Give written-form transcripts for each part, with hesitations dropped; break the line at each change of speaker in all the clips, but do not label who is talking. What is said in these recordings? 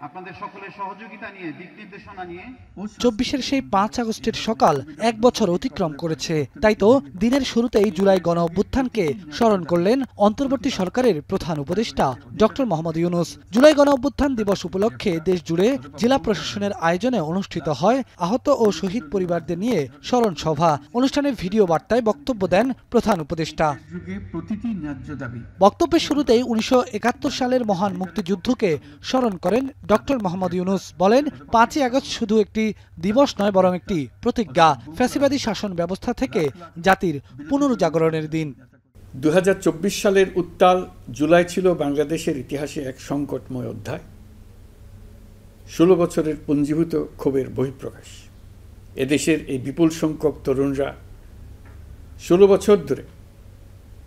আপনাদের সকলের সহযোগিতা নিয়ে দিক নির্দেশনা নিয়ে
২৪-এর সেই ৫ আগস্টের সকাল ১ বছর অতিক্রম করেছে। তাই তো দিনের শুরুতেই জুলাই গণ অভ্যুত্থানকে স্মরণ করলেন অন্তর্বর্তী সরকারের প্রধান উপদেষ্টা ডক্টর মোহাম্মদ ইউনূস। জুলাই গণ অভ্যুত্থান দিবস উপলক্ষে দেশ জুড়ে জেলা প্রশাসনের আয়োজনে অনুষ্ঠিত হয় আহত ও শহীদ পরিবারদের নিয়ে স্মরণ সভা। অনুষ্ঠানে ভিডিও বার্তায় বক্তব্য দেন প্রধান উপদেষ্টা। বক্তব্যের শুরুতেই ১৯৭১ সালের মহান মুক্তিযুদ্ধকে স্মরণ করেন ডক্টর মোহাম্মদ ইউনূস। বলেন, ৫ই আগস্ট শুধু একটি দিবস নয়, বরং একটি প্রতিজ্ঞা, ফ্যাসিবাদী শাসন ব্যবস্থা থেকে জাতির পুনর্জাগরণের দিন।
২০২৪ সালের উত্তাল জুলাই ছিল বাংলাদেশের ইতিহাসে এক সংকটময় অধ্যায়, ১৬ বছরের পুঞ্জীভূত ক্ষোভের বহিঃপ্রকাশ। এদেশের এই বিপুল সংখ্যক তরুণরা ১৬ বছর ধরে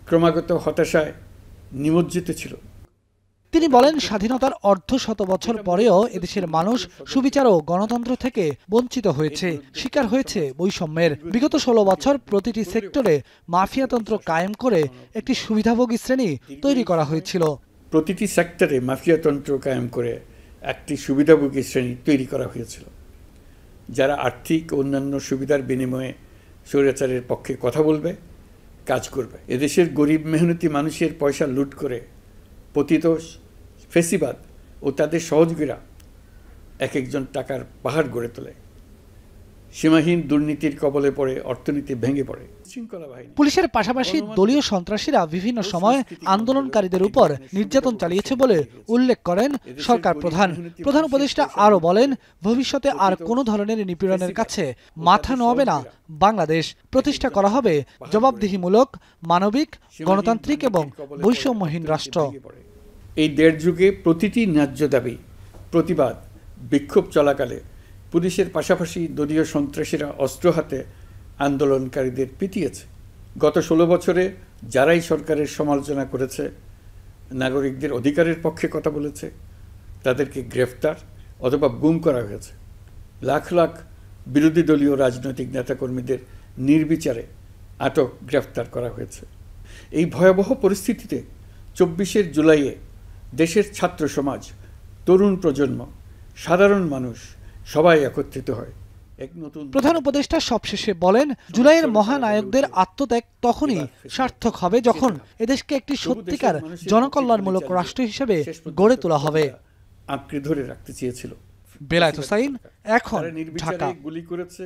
ক্রমাগত হতাশায় নিমজ্জিত ছিল।
তিনি বলেন, স্বাধীনতার অর্ধশত বছর পরেও এদেশের মানুষ সুবিচার ও গণতন্ত্র থেকে বঞ্চিত হয়েছে, শিকার হয়েছে বৈষম্যের। বিগত ১৬ বছর প্রতিটি সেক্টরে মাফিয়াতন্ত্র কায়েম করে একটি সুবিধাভোগী শ্রেণী তৈরি করা হয়েছিল।
প্রতিটি সেক্টরে মাফিয়াতন্ত্র কায়েম করে একটি সুবিধাভোগী শ্রেণী তৈরি করা হয়েছিল, যারা আর্থিক ও অন্যান্য সুবিধার বিনিময়ে স্বৈরাচারের পক্ষে কথা বলবে, কাজ করবে। এদেশের গরিব মেহনতি মানুষের পয়সা লুট করে পতিত ফেসিবাদ ও তাদের সহযোগীরা এক একজন টাকার পাহাড় গড়ে তোলে। সীমাহীন দুর্নীতির কবলে পড়ে অর্থনীতি ভেঙে পড়ে।
পুলিশের পাশাপাশি দলীয় সন্ত্রাসীরা বিভিন্ন সময় আন্দোলনকারীদের উপর নির্যাতন চালিয়েছে বলে উল্লেখ করেন সরকার প্রধান। প্রধান উপদেষ্টা আরও বলেন, ভবিষ্যতে আর কোনো ধরনের নিপীড়নের কাছে মাথা নোয়াবে না বাংলাদেশ। প্রতিষ্ঠা করা হবে জবাবদিহিমূলক, মানবিক, গণতান্ত্রিক এবং বৈষম্যহীন রাষ্ট্র।
এই দেড় যুগে প্রতিটি ন্যায্য দাবি, প্রতিবাদ, বিক্ষোভ চলাকালে পুলিশের পাশাপাশি দলীয় সন্ত্রাসীরা অস্ত্র হাতে আন্দোলনকারীদের পিটিয়েছে। গত ১৬ বছরে যারাই সরকারের সমালোচনা করেছে, নাগরিকদের অধিকারের পক্ষে কথা বলেছে, তাদেরকে গ্রেফতার অথবা গুম করা হয়েছে। লাখ লাখ বিরোধী দলীয় রাজনৈতিক নেতাকর্মীদের নির্বিচারে আটক, গ্রেফতার করা হয়েছে। এই ভয়াবহ পরিস্থিতিতে ২৪শে জুলাইয়ে দেশের ছাত্র সমাজ, তরুণ প্রজন্ম, সাধারণ মানুষ সবাই একত্রিত হয়।
প্রধান উপদেষ্টা সবশেষে বলেন, জুলাইয়ের মহানায়কদের আত্মত্যাগ তখনই সার্থক হবে যখন এদেশকে একটি সত্যিকার জনকল্যাণমূলক রাষ্ট্র হিসেবে গড়ে তোলা হবে।
আঁকড়ে ধরে রাখতে চেয়েছিল।
বেলায়েত হোসাইন, এখন ঢাকা।
গুলি করেছে।